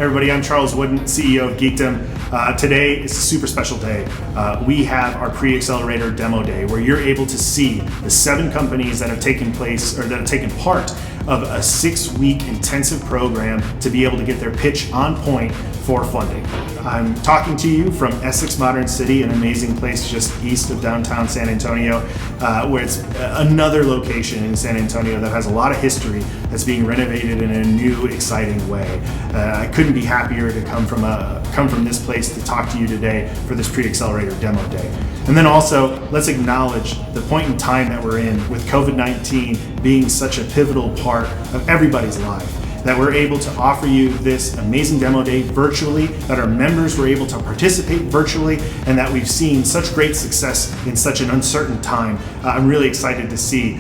everybody, I'm Charles Wooden, CEO of Geekdom. Today is a super special day. We have our pre-Accelerator demo day where you're able to see the 7 companies that have taken part of a 6-week intensive program to be able to get their pitch on point for funding. I'm talking to you from Essex Modern City, an amazing place just east of downtown San Antonio, where it's another location in San Antonio that has a lot of history that's being renovated in a new, exciting way. I couldn't be happier to come from this place to talk to you today for this pre-Accelerator demo day. And then also, let's acknowledge the point in time that we're in with COVID-19 being such a pivotal part of everybody's life, that we're able to offer you this amazing demo day virtually, that our members were able to participate virtually, and that we've seen such great success in such an uncertain time. I'm really excited to see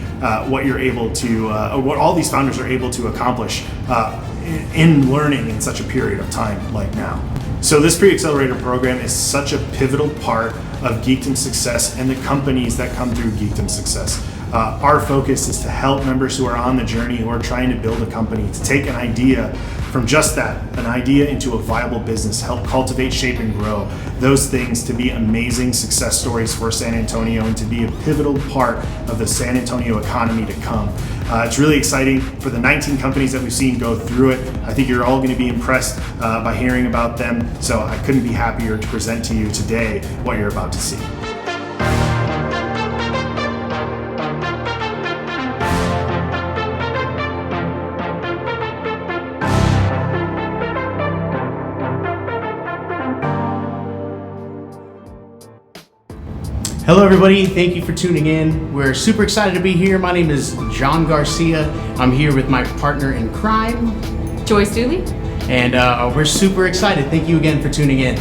what you're able to, what all these founders are able to accomplish in learning in such a period of time like now. So this pre-Accelerator program is such a pivotal part of Geekdom's success and the companies that come through Geekdom's success. Our focus is to help members who are on the journey, who are trying to build a company, to take an idea from just that, an idea into a viable business, help cultivate, shape, and grow those things to be amazing success stories for San Antonio and to be a pivotal part of the San Antonio economy to come. It's really exciting for the 19 companies that we've seen go through it. I think you're all going to be impressed by hearing about them. So I couldn't be happier to present to you today what you're about to see. Hello everybody, thank you for tuning in. We're super excited to be here. My name is John Garcia. I'm here with my partner in crime, Joyce Dooley. And we're super excited. Thank you again for tuning in.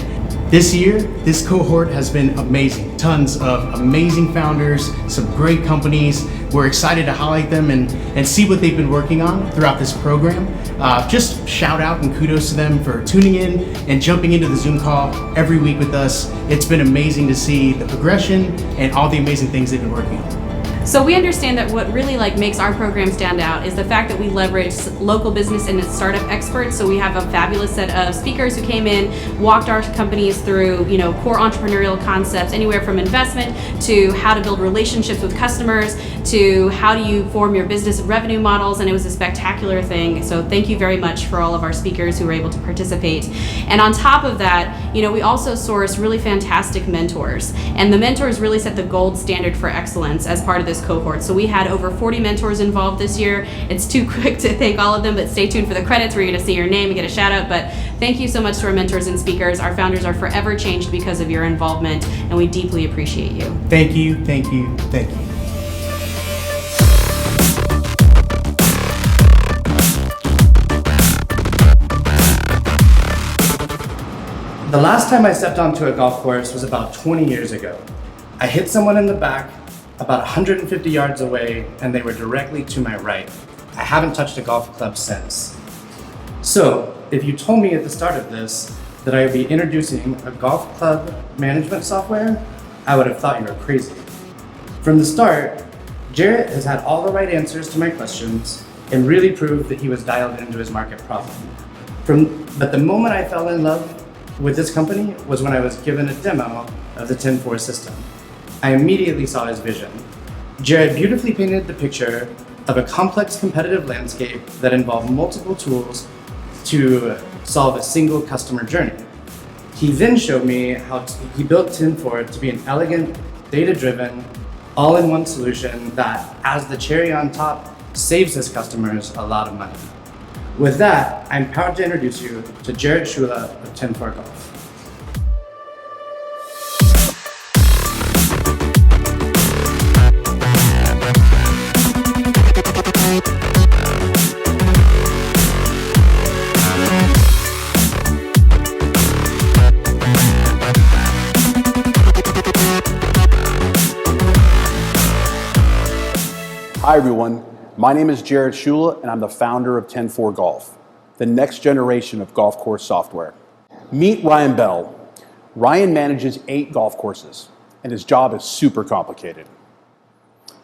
This year, this cohort has been amazing. Tons of amazing founders, some great companies. We're excited to highlight them and see what they've been working on throughout this program. Just shout out and kudos to them for tuning in and jumping into the Zoom call every week with us. It's been amazing to see the progression and all the amazing things they've been working on. So we understand that what really makes our program stand out is the fact that we leverage local business and startup experts. So we have a fabulous set of speakers who came in, walked our companies through, core entrepreneurial concepts, anywhere from investment to how to build relationships with customers to how do you form your business revenue models, and it was a spectacular thing. So thank you very much for all of our speakers who were able to participate. And on top of that, we also source really fantastic mentors, and the mentors really set the gold standard for excellence as part of this cohort. So we had over 40 mentors involved this year. It's too quick to thank all of them, but stay tuned for the credits where you're gonna see your name and get a shout out. But thank you so much to our mentors and speakers. Our founders are forever changed because of your involvement, and we deeply appreciate you. Thank you, thank you, thank you. The last time I stepped onto a golf course was about 20 years ago. I hit someone in the back about 150 yards away, and they were directly to my right. I haven't touched a golf club since. So, if you told me at the start of this that I would be introducing a golf club management software, I would have thought you were crazy. From the start, Jarrett has had all the right answers to my questions and really proved that he was dialed into his market problem. But the moment I fell in love with this company was when I was given a demo of the 10-4 system. I immediately saw his vision. Jared beautifully painted the picture of a complex competitive landscape that involved multiple tools to solve a single customer journey. He then showed me how he built 10-4 to be an elegant, data-driven, all-in-one solution that, as the cherry on top, saves his customers a lot of money. With that, I'm proud to introduce you to Jared Shula of 10-4 Golf. Hi everyone, my name is Jared Shula and I'm the founder of 10-4 Golf, the next generation of golf course software. Meet Ryan Bell. Ryan manages 8 golf courses and his job is super complicated.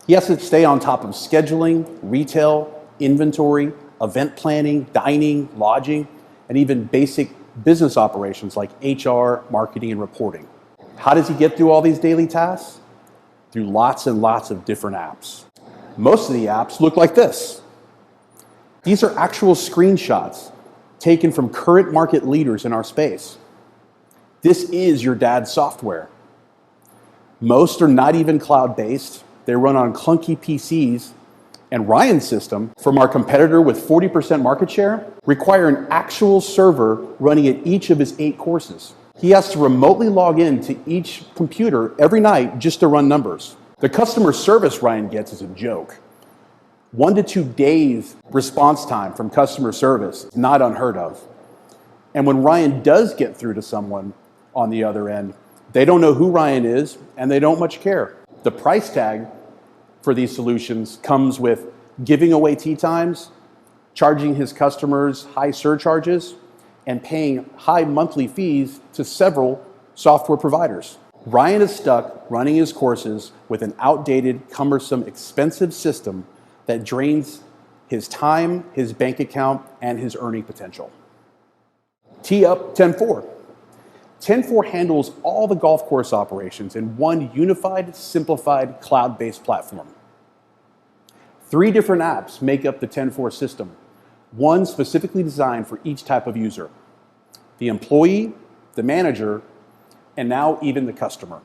He has to stay on top of scheduling, retail, inventory, event planning, dining, lodging, and even basic business operations like HR, marketing, and reporting. How does he get through all these daily tasks? Through lots and lots of different apps. Most of the apps look like this. These are actual screenshots taken from current market leaders in our space. This is your dad's software. Most are not even cloud-based. They run on clunky PCs, and Ryan's system, from our competitor with 40% market share, require an actual server running at each of his 8 courses. He has to remotely log in to each computer every night just to run numbers. The customer service Ryan gets is a joke. 1 to 2 days response time from customer service is not unheard of. And when Ryan does get through to someone on the other end, they don't know who Ryan is and they don't much care. The price tag for these solutions comes with giving away tee times, charging his customers high surcharges, and paying high monthly fees to several software providers. Ryan is stuck running his courses with an outdated, cumbersome, expensive system that drains his time, his bank account, and his earning potential. Tee up 10-4. 10-4 handles all the golf course operations in one unified, simplified, cloud-based platform. 3 different apps make up the 10-4 system, one specifically designed for each type of user: the employee, the manager, and now even the customer.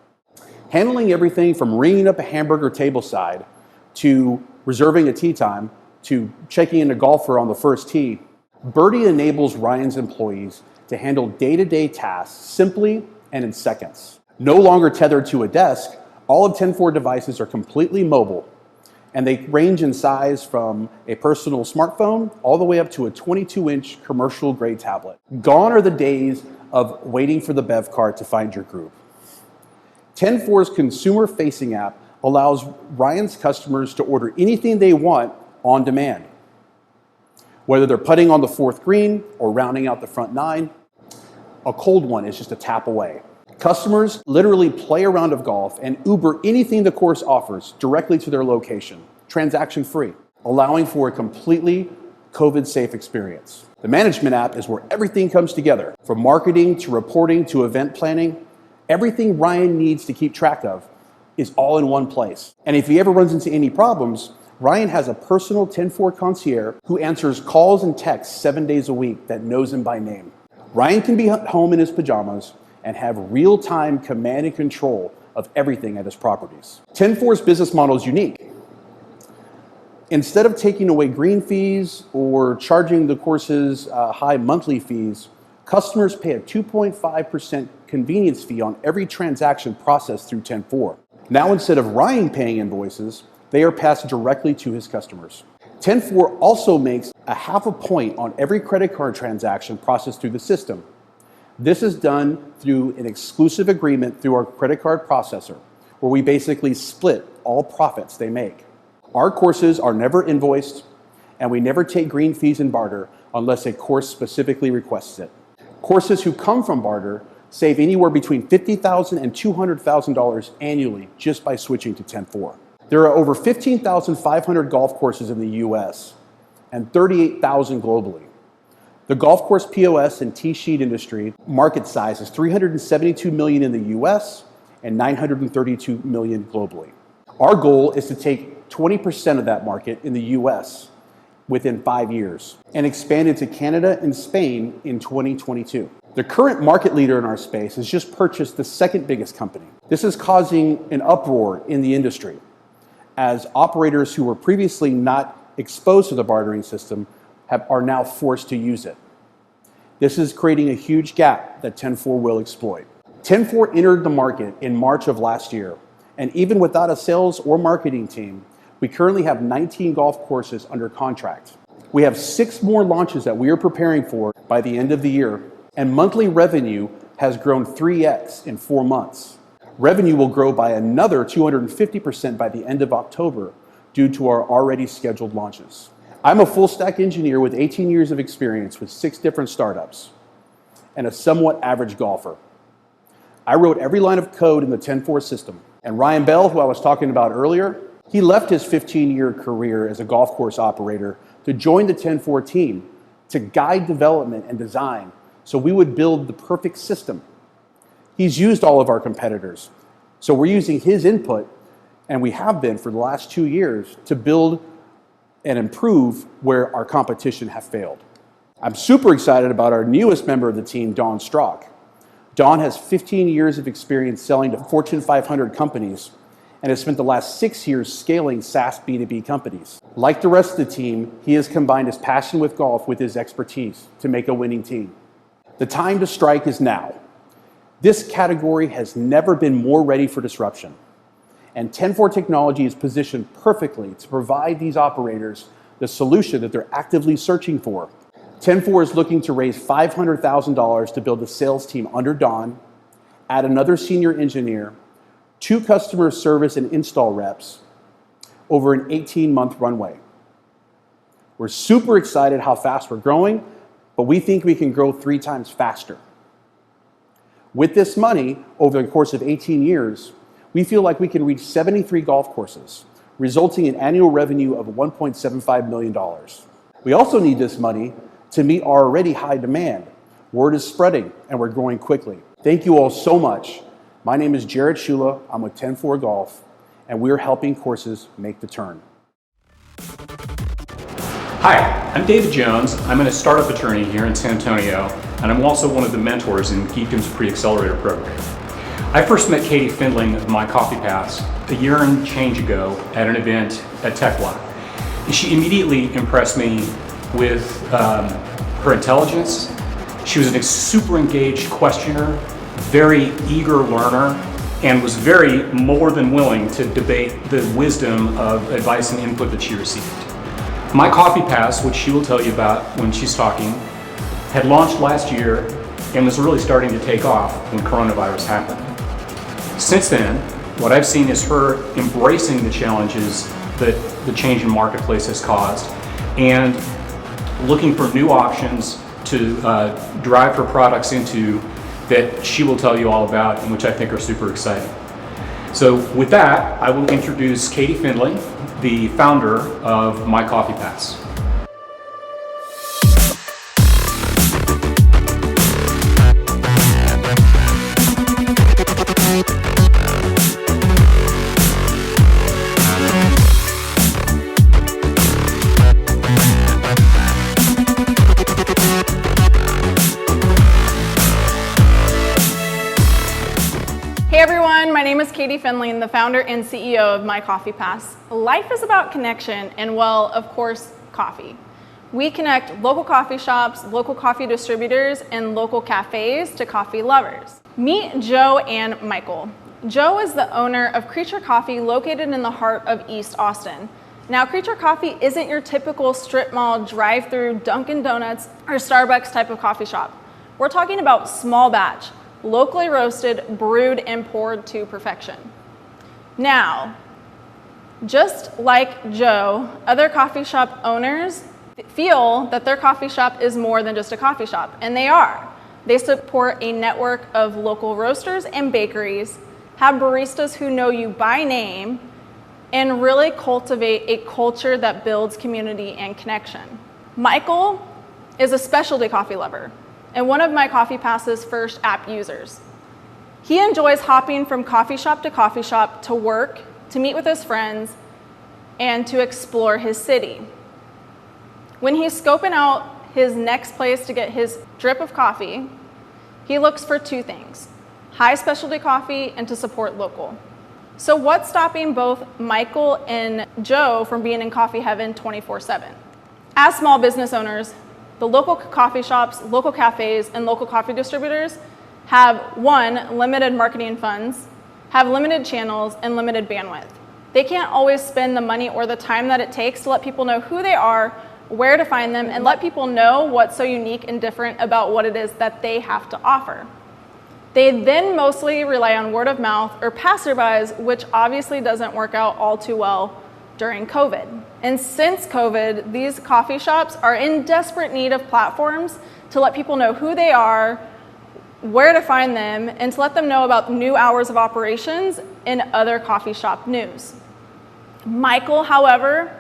Handling everything from ringing up a hamburger tableside to reserving a tee time to checking in a golfer on the first tee, Birdie enables Ryan's employees to handle day-to-day tasks simply and in seconds. No longer tethered to a desk, all of 10-4 devices are completely mobile, and they range in size from a personal smartphone all the way up to a 22-inch commercial-grade tablet. Gone are the days of waiting for the bev cart to find your group. 10-4's consumer-facing app allows Ryan's customers to order anything they want on demand. Whether they're putting on the 4th green or rounding out the front 9, a cold one is just a tap away. Customers literally play a round of golf and Uber anything the course offers directly to their location, transaction-free, allowing for a completely COVID-safe experience. The management app is where everything comes together, from marketing to reporting to event planning. Everything Ryan needs to keep track of is all in one place. And if he ever runs into any problems, Ryan has a personal 10-4 concierge who answers calls and texts 7 days a week that knows him by name. Ryan can be home in his pajamas and have real-time command and control of everything at his properties. 10-4's business model is unique. Instead of taking away green fees or charging the courses high monthly fees, customers pay a 2.5% convenience fee on every transaction processed through 10-4. Now, instead of Ryan paying invoices, they are passed directly to his customers. 10-4 also makes a 0.5 point on every credit card transaction processed through the system. This is done through an exclusive agreement through our credit card processor, where we basically split all profits they make. Our courses are never invoiced, and we never take green fees in barter unless a course specifically requests it. Courses who come from barter save anywhere between $50,000 and $200,000 annually just by switching to 10-4. There are over 15,500 golf courses in the US and 38,000 globally. The golf course POS and tee sheet industry market size is $372 million in the US and $932 million globally. Our goal is to take 20% of that market in the US within 5 years and expand into Canada and Spain in 2022. The current market leader in our space has just purchased the second biggest company. This is causing an uproar in the industry, as operators who were previously not exposed to the bartering system are now forced to use it. This is creating a huge gap that 10-4 will exploit. 10-4 entered the market in March of last year, and even without a sales or marketing team, we currently have 19 golf courses under contract. We have 6 more launches that we are preparing for by the end of the year, and monthly revenue has grown 3x in 4 months. Revenue will grow by another 250% by the end of October due to our already scheduled launches. I'm a full stack engineer with 18 years of experience with 6 different startups and a somewhat average golfer. I wrote every line of code in the 10-4 system. And Ryan Bell, who I was talking about earlier, he left his 15-year career as a golf course operator to join the 10-4 team to guide development and design so we would build the perfect system. He's used all of our competitors, so we're using his input, and we have been for the last 2 years, to build and improve where our competition have failed. I'm super excited about our newest member of the team, Dawn Strock. Dawn has 15 years of experience selling to Fortune 500 companies and has spent the last 6 years scaling SaaS B2B companies. Like the rest of the team, he has combined his passion with golf with his expertise to make a winning team. The time to strike is now. This category has never been more ready for disruption, and 10-4 Technology is positioned perfectly to provide these operators the solution that they're actively searching for. 10-4 is looking to raise $500,000 to build a sales team under Dawn, add another senior engineer, 2 customer service and install reps over an 18-month runway. We're super excited how fast we're growing, but we think we can grow 3 times faster. With this money, over the course of 18 years, we feel like we can reach 73 golf courses, resulting in annual revenue of $1.75 million. We also need this money to meet our already high demand. Word is spreading, and we're growing quickly. Thank you all so much. My name is Jared Shula. I'm with 10-4 Golf, and we're helping courses make the turn. Hi, I'm David Jones. I'm a startup attorney here in San Antonio, and I'm also one of the mentors in Geekdom's Pre-Accelerator program. I first met Katie Findling of My Coffee Pass a year and change ago at an event at TechLab. She immediately impressed me with her intelligence. She was a super engaged questioner, very eager learner, and was very more than willing to debate the wisdom of advice and input that she received. My Coffee Pass, which she will tell you about when she's talking, had launched last year and was really starting to take off when coronavirus happened. Since then, what I've seen is her embracing the challenges that the change in marketplace has caused and looking for new options to drive her products into that she will tell you all about and which I think are super exciting. So with that, I will introduce Katie Findling, the founder of My Coffee Pass. Hey everyone, my name is Katie Findling, the founder and CEO of My Coffee Pass. Life is about connection and, well, of course, coffee. We connect local coffee shops, local coffee distributors, and local cafes to coffee lovers. Meet Joe and Michael. Joe is the owner of Creature Coffee located in the heart of East Austin. Now, Creature Coffee isn't your typical strip mall, drive-through, Dunkin' Donuts, or Starbucks type of coffee shop. We're talking about small batch, locally roasted, brewed, and poured to perfection. Now, just like Joe, other coffee shop owners feel that their coffee shop is more than just a coffee shop, and they are. They support a network of local roasters and bakeries, have baristas who know you by name, and really cultivate a culture that builds community and connection. Michael is a specialty coffee lover and one of My Coffee Pass's first app users. He enjoys hopping from coffee shop to work, to meet with his friends, and to explore his city. When he's scoping out his next place to get his drip of coffee, he looks for 2 things: high specialty coffee and to support local. So what's stopping both Michael and Joe from being in coffee heaven 24/7? As small business owners, the local coffee shops, local cafes, and local coffee distributors have, 1, limited marketing funds, have limited channels, and limited bandwidth. They can't always spend the money or the time that it takes to let people know who they are, where to find them, and let people know what's so unique and different about what it is that they have to offer. They then mostly rely on word of mouth or passerbys, which obviously doesn't work out all too well during COVID. And since COVID, these coffee shops are in desperate need of platforms to let people know who they are, where to find them, and to let them know about new hours of operations and other coffee shop news. Michael, however,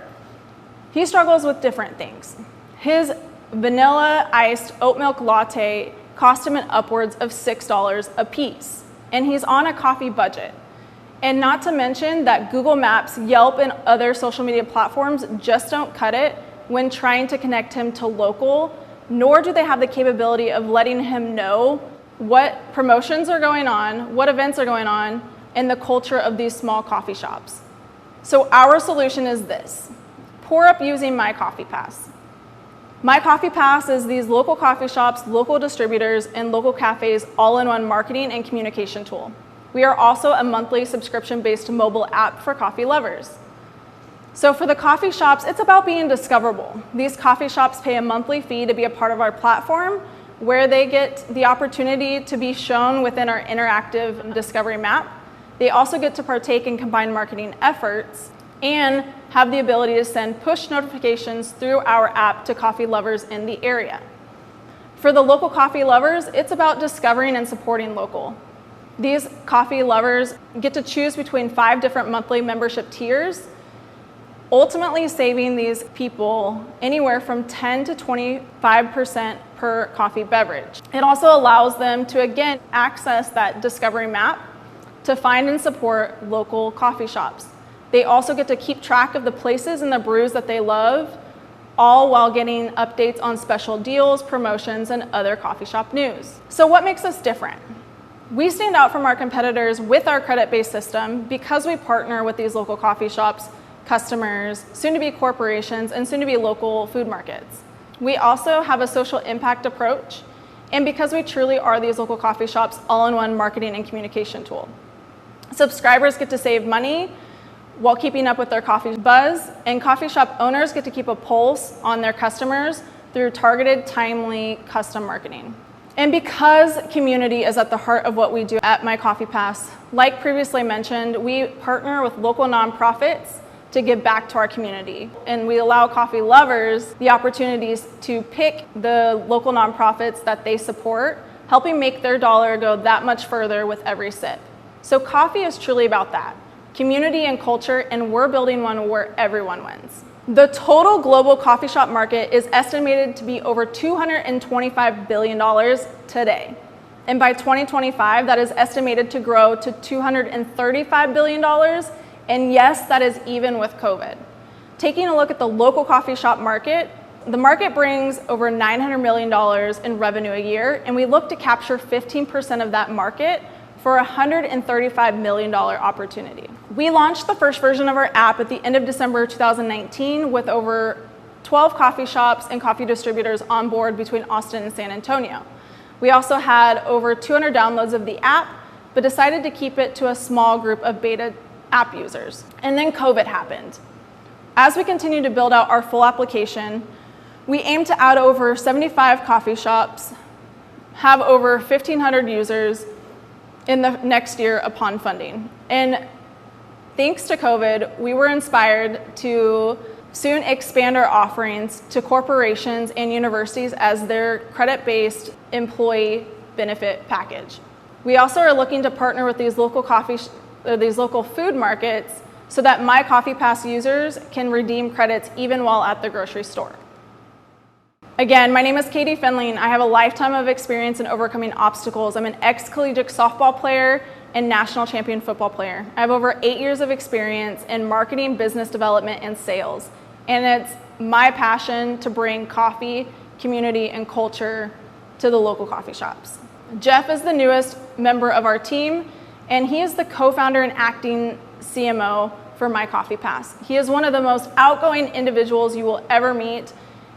he struggles with different things. His vanilla iced oat milk latte cost him an upwards of $6 a piece. And he's on a coffee budget. And not to mention that Google Maps, Yelp, and other social media platforms just don't cut it when trying to connect him to local, nor do they have the capability of letting him know what promotions are going on, what events are going on, and the culture of these small coffee shops. So our solution is this: pour up using My Coffee Pass. My Coffee Pass is these local coffee shops, local distributors, and local cafes all-in-one marketing and communication tool. We are also a monthly subscription-based mobile app for coffee lovers. So for the coffee shops, it's about being discoverable. These coffee shops pay a monthly fee to be a part of our platform, where they get the opportunity to be shown within our interactive discovery map. They also get to partake in combined marketing efforts and have the ability to send push notifications through our app to coffee lovers in the area. For the local coffee lovers, it's about discovering and supporting local. These coffee lovers get to choose between 5 different monthly membership tiers, ultimately saving these people anywhere from 10 to 25% per coffee beverage. It also allows them to, again, access that discovery map to find and support local coffee shops. They also get to keep track of the places and the brews that they love, all while getting updates on special deals, promotions, and other coffee shop news. So what makes us different? We stand out from our competitors with our credit-based system because we partner with these local coffee shops, customers, soon-to-be corporations, and soon-to-be local food markets. We also have a social impact approach, and because we truly are these local coffee shops all-in-one marketing and communication tool. Subscribers get to save money while keeping up with their coffee buzz, and coffee shop owners get to keep a pulse on their customers through targeted, timely, custom marketing. And because community is at the heart of what we do at My Coffee Pass, like previously mentioned, we partner with local nonprofits to give back to our community. And we allow coffee lovers the opportunities to pick the local nonprofits that they support, helping make their dollar go that much further with every sip. So coffee is truly about that, community and culture, and we're building one where everyone wins. The total global coffee shop market is estimated to be over $225 billion today. And by 2025, that is estimated to grow to $235 billion. And yes, that is even with COVID. Taking a look at the local coffee shop market, the market brings over $900 million in revenue a year, and we look to capture 15% of that market for a $135 million opportunity. We launched the first version of our app at the end of December 2019 with over 12 coffee shops and coffee distributors on board between Austin and San Antonio. We also had over 200 downloads of the app, but decided to keep it to a small group of beta app users. And then COVID happened. As we continue to build out our full application, we aim to add over 75 coffee shops, have over 1,500 users in the next year upon funding. And thanks to COVID, we were inspired to soon expand our offerings to corporations and universities as their credit-based employee benefit package. We also are looking to partner with these local food markets so that My Coffee Pass users can redeem credits even while at the grocery store. Again, my name is Katie Findling. I have a lifetime of experience in overcoming obstacles. I'm an ex-collegiate softball player and national champion football player. I have over 8 years of experience in marketing, business development, and sales. And it's my passion to bring coffee, community, and culture to the local coffee shops. Jeff is the newest member of our team, and he is the co-founder and acting CMO for My Coffee Pass. He is one of the most outgoing individuals you will ever meet,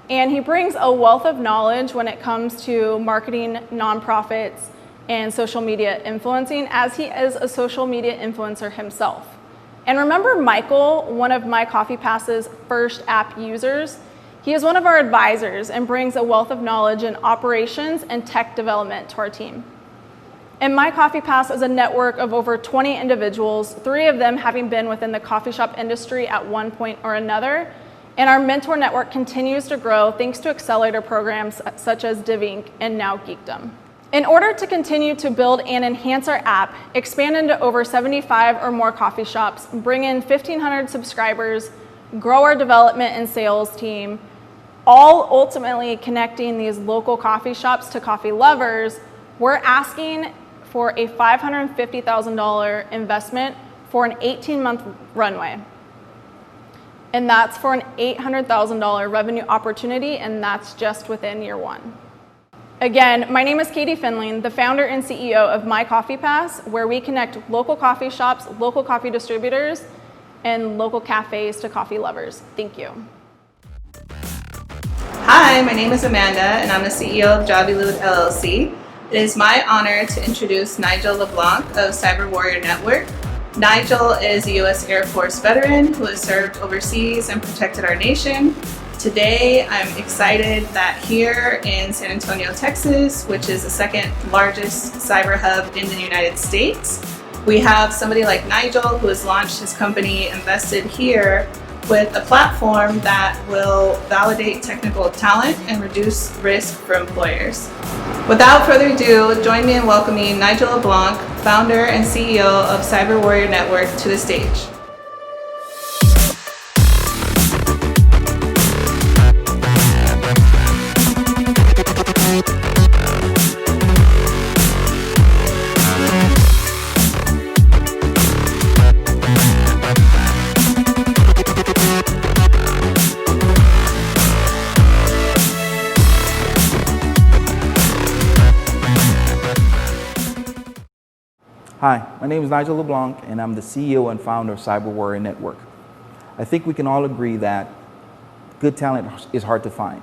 and he brings a wealth of knowledge when it comes to marketing nonprofits and social media influencing, as he is a social media influencer himself. And remember Michael, one of My Coffee Pass's first app users? He is one of our advisors and brings a wealth of knowledge in operations and tech development to our team. And My Coffee Pass is a network of over 20 individuals, 3 of them having been within the coffee shop industry at one point or another. And our mentor network continues to grow thanks to Accelerator programs such as Div Inc. and now Geekdom. In order to continue to build and enhance our app, expand into over 75 or more coffee shops, bring in 1,500 subscribers, grow our development and sales team, all ultimately connecting these local coffee shops to coffee lovers, we're asking for a $550,000 investment for an 18-month runway. And that's for an $800,000 revenue opportunity, and that's just within year one. Again, my name is Katie Finling, the founder and CEO of My Coffee Pass, where we connect local coffee shops, local coffee distributors, and local cafes to coffee lovers. Thank you. Hi, my name is Amanda, and I'm the CEO of Jobiloot LLC. It is my honor to introduce Nigel LeBlanc of Cyber Warrior Network. Nigel is a U.S. Air Force veteran who has served overseas and protected our nation. Today, I'm excited that here in San Antonio, Texas, which is the second largest cyber hub in the United States, we have somebody like Nigel who has launched his company, invested here, with a platform that will validate technical talent and reduce risk for employers. Without further ado, join me in welcoming Nigel LeBlanc, founder and CEO of Cyber Warrior Network, to the stage. Hi, my name is Nigel LeBlanc, and I'm the CEO and founder of Cyber Warrior Network. I think we can all agree that good talent is hard to find.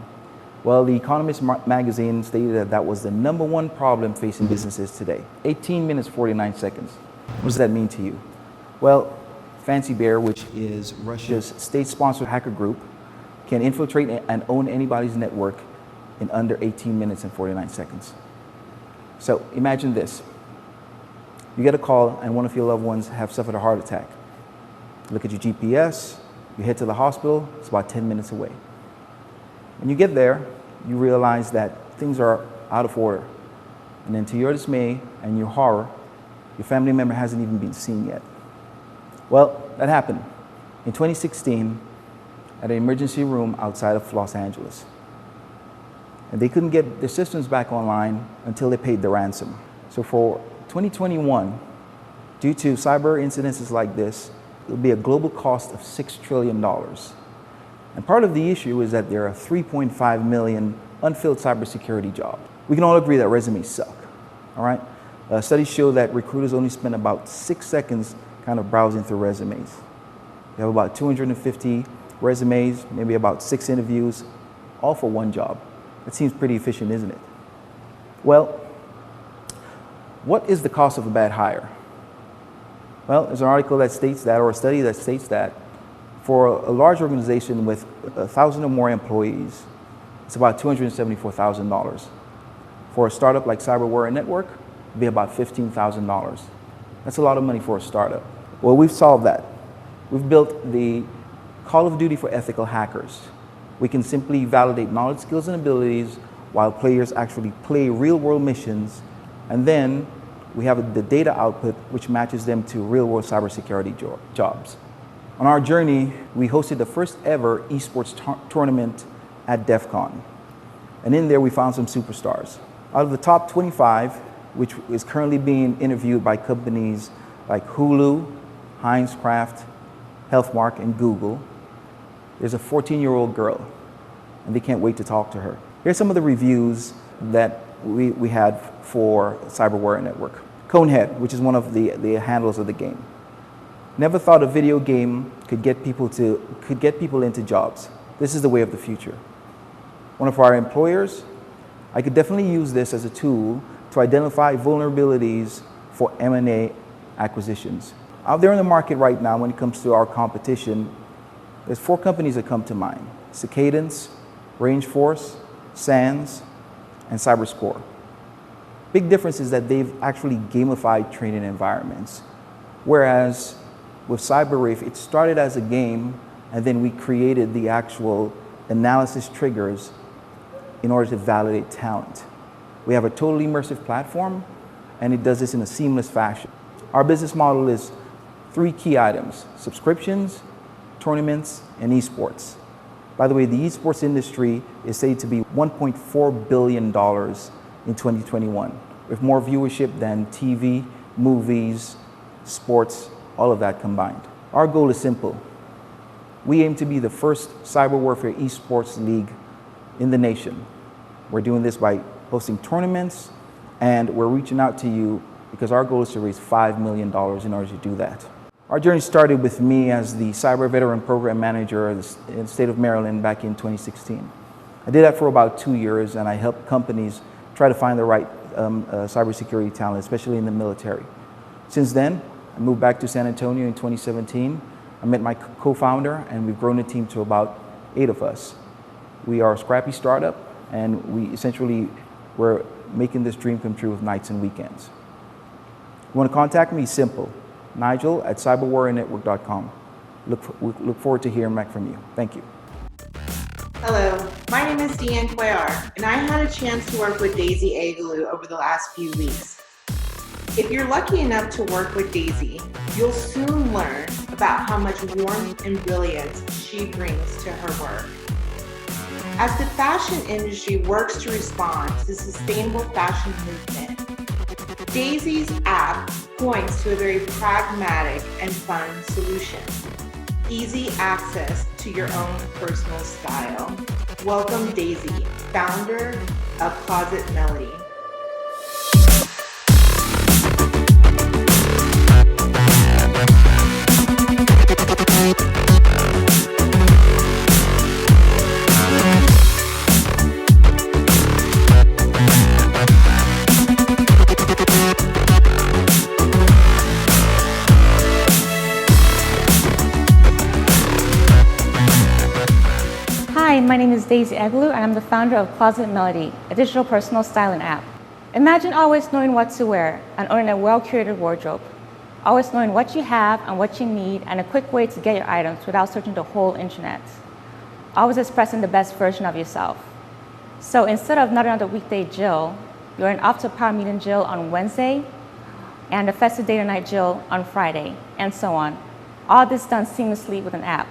Well, The Economist magazine stated that that was the #1 problem facing businesses today. 18 minutes, 49 seconds. What does that mean to you? Well, Fancy Bear, which is Russia's state-sponsored hacker group, can infiltrate and own anybody's network in under 18 minutes and 49 seconds. So imagine this. You get a call and one of your loved ones have suffered a heart attack. You look at your GPS, you head to the hospital, it's about 10 minutes away. When you get there, you realize that things are out of order. And then to your dismay and your horror, your family member hasn't even been seen yet. Well, that happened in 2016 at an emergency room outside of Los Angeles. And they couldn't get their systems back online until they paid the ransom. So for 2021, due to cyber incidences like this, it will be a global cost of $6 trillion. And part of the issue is that there are 3.5 million unfilled cybersecurity jobs. We can all agree that resumes suck, all right? Studies show that recruiters only spend about 6 seconds kind of browsing through resumes. You have about 250 resumes, maybe about 6 interviews, all for one job. That seems pretty efficient, isn't it? Well, what is the cost of a bad hire? Well, there's an article that states that, or a study that states that, for a large organization with 1,000 or more employees, it's about $274,000. For a startup like Cyber Warrior Network, it'd be about $15,000. That's a lot of money for a startup. Well, we've solved that. We've built the Call of Duty for ethical hackers. We can simply validate knowledge, skills, and abilities while players actually play real-world missions. And then we have the data output, which matches them to real-world cybersecurity jobs. On our journey, we hosted the first ever esports tournament at DEF CON. And in there, we found some superstars. Out of the top 25, which is currently being interviewed by companies like Hulu, Heinz Kraft, Healthmark, and Google, there's a 14-year-old girl, and they can't wait to talk to her. Here's some of the reviews that we had for Cyber Warrior Network. Conehead, which is one of the handlers of the game. Never thought a video game could get people into jobs. This is the way of the future. One of our employers, I could definitely use this as a tool to identify vulnerabilities for M&A acquisitions. Out there in the market right now, when it comes to our competition, there's 4 companies that come to mind: Cicadence, Rangeforce, Sands, and CyberScore. Big difference is that they've actually gamified training environments. Whereas with CyberRafe, it started as a game, and then we created the actual analysis triggers in order to validate talent. We have a totally immersive platform, and it does this in a seamless fashion. Our business model is 3 key items: subscriptions, tournaments, and esports. By the way, the esports industry is said to be $1.4 billion in 2021, with more viewership than TV, movies, sports, all of that combined. Our goal is simple. We aim to be the first cyber warfare esports league in the nation. We're doing this by hosting tournaments, and we're reaching out to you because our goal is to raise $5 million in order to do that. Our journey started with me as the Cyber Veteran Program Manager in the state of Maryland back in 2016. I did that for about 2 years, and I helped companies try to find the right cybersecurity talent, especially in the military. Since then, I moved back to San Antonio in 2017. I met my co-founder, and we've grown the team to about 8 of us. We are a scrappy startup, and we're making this dream come true with nights and weekends. You want to contact me? Simple. Nigel@cyberwarriornetwork.com. Look forward to hearing back from you. Thank you. Hello, my name is Deanne Cuellar, and I had a chance to work with Daisy Agaloo over the last few weeks. If you're lucky enough to work with Daisy, you'll soon learn about how much warmth and brilliance she brings to her work. As the fashion industry works to respond to the sustainable fashion movement, Daisy's app points to a very pragmatic and fun solution. Easy access to your own personal style. Welcome Daisy, founder of Closet Melody. Hi, my name is Daisy Agaloo, and I'm the founder of Closet Melody, a digital personal styling app. Imagine always knowing what to wear and owning a well-curated wardrobe. Always knowing what you have and what you need, and a quick way to get your items without searching the whole internet. Always expressing the best version of yourself. So instead of not another weekday Jill, you're an after-power meeting Jill on Wednesday and a festive day night Jill on Friday, and so on. All this done seamlessly with an app.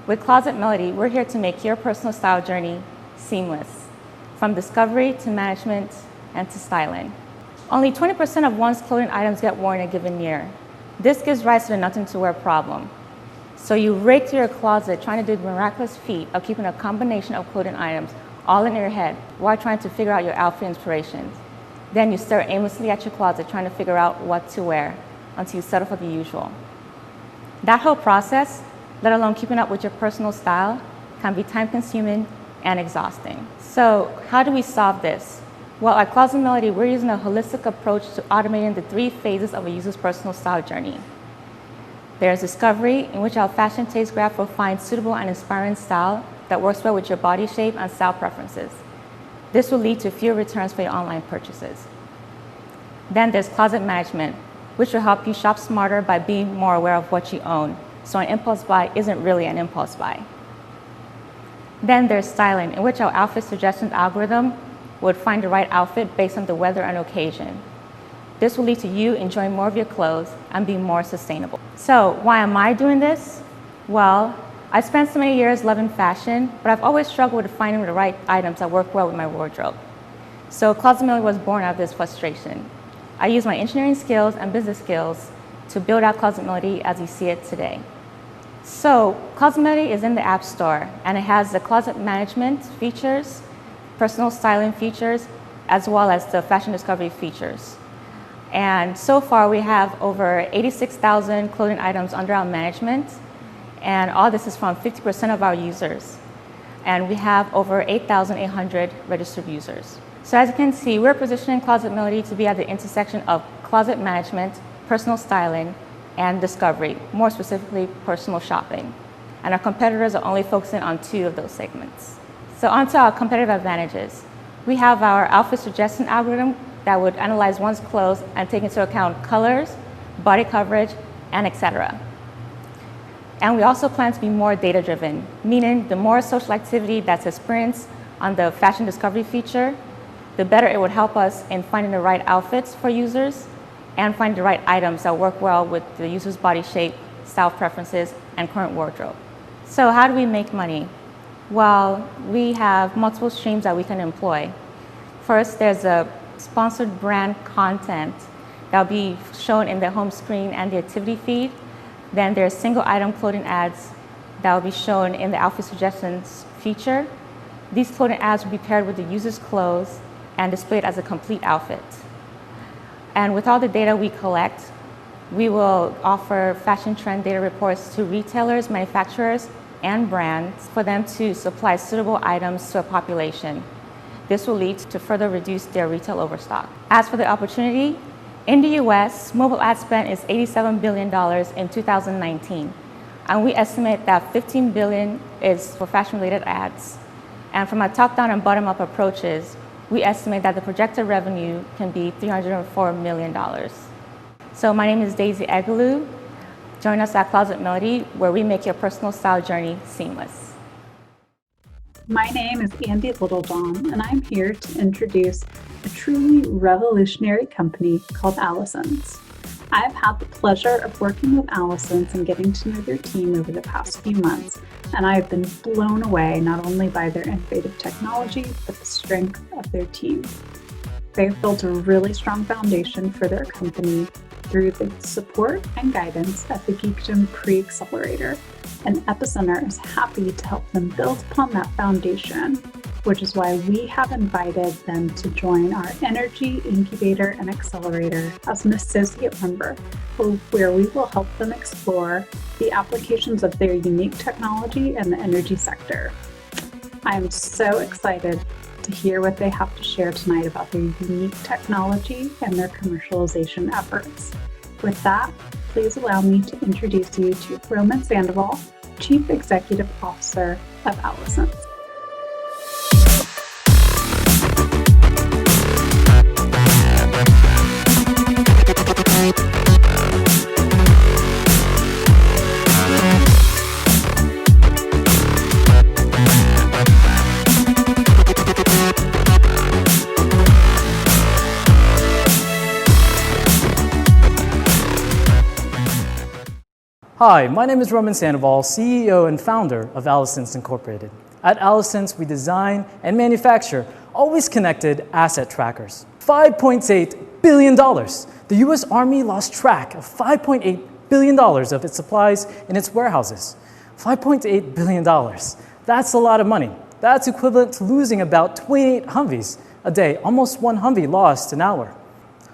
With Closet Melody, we're here to make your personal style journey seamless, from discovery to management and to styling. Only 20% of one's clothing items get worn in a given year. This gives rise to the nothing to wear problem. So you rake through your closet trying to do the miraculous feat of keeping a combination of clothing items all in your head while trying to figure out your outfit inspirations. Then you stare aimlessly at your closet trying to figure out what to wear until you settle for the usual. That whole process, let alone keeping up with your personal style, can be time-consuming and exhausting. So how do we solve this? Well, at Closet Melody, we're using a holistic approach to automating the 3 phases of a user's personal style journey. There's discovery, in which our fashion taste graph will find suitable and inspiring style that works well with your body shape and style preferences. This will lead to fewer returns for your online purchases. Then there's closet management, which will help you shop smarter by being more aware of what you own, so an impulse buy isn't really an impulse buy. Then there's styling, in which our outfit suggestions algorithm would find the right outfit based on the weather and occasion. This will lead to you enjoying more of your clothes and being more sustainable. So why am I doing this? Well, I spent so many years loving fashion, but I've always struggled with finding the right items that work well with my wardrobe. So Closet Melody was born out of this frustration. I used my engineering skills and business skills to build out Closet Melody as you see it today. So Closet Melody is in the App Store, and it has the closet management features, personal styling features, as well as the fashion discovery features. And so far we have over 86,000 clothing items under our management, and all this is from 50% of our users. And we have over 8,800 registered users. So as you can see, we're positioning Closet Melody to be at the intersection of closet management, personal styling, and discovery, more specifically personal shopping. And our competitors are only focusing on 2 of those segments. So onto our competitive advantages. We have our outfit suggestion algorithm that would analyze one's clothes and take into account colors, body coverage, and etc. And we also plan to be more data-driven, meaning the more social activity that's experienced on the fashion discovery feature, the better it would help us in finding the right outfits for users and find the right items that work well with the user's body shape, style preferences, and current wardrobe. So how do we make money? Well, we have multiple streams that we can employ. First, there's a sponsored brand content that'll be shown in the home screen and the activity feed. Then there's single item clothing ads that will be shown in the outfit suggestions feature. These clothing ads will be paired with the user's clothes and displayed as a complete outfit. And with all the data we collect, we will offer fashion trend data reports to retailers, manufacturers, and brands for them to supply suitable items to a population. This will lead to further reduce their retail overstock. As for the opportunity, in the US, mobile ad spend is $87 billion in 2019. And we estimate that $15 billion is for fashion-related ads. And from a top-down and bottom-up approaches, we estimate that the projected revenue can be $304 million. So my name is Daisy Egalu. Join us at Closet Melody, where we make your personal style journey seamless. My name is Andy Littlejohn, and I'm here to introduce a truly revolutionary company called Allison's. I've had the pleasure of working with Allison's and getting to know their team over the past few months, and I've been blown away not only by their innovative technology, but the strength of their team. They've built a really strong foundation for their company through the support and guidance of the Geekdom Pre-Accelerator, and Epicenter is happy to help them build upon that foundation, which is why we have invited them to join our Energy Incubator and Accelerator as an associate member, where we will help them explore the applications of their unique technology in the energy sector. I am so excited to hear what they have to share tonight about their unique technology and their commercialization efforts. With that, please allow me to introduce you to Roman Sandoval, Chief Executive Officer of Allison's. Hi, my name is Roman Sandoval, CEO and founder of Allison's Incorporated. At Allison's, we design and manufacture always connected asset trackers. $5.8 billion. The US Army lost track of $5.8 billion of its supplies in its warehouses. $5.8 billion. That's a lot of money. That's equivalent to losing about 28 Humvees a day, almost one Humvee lost an hour.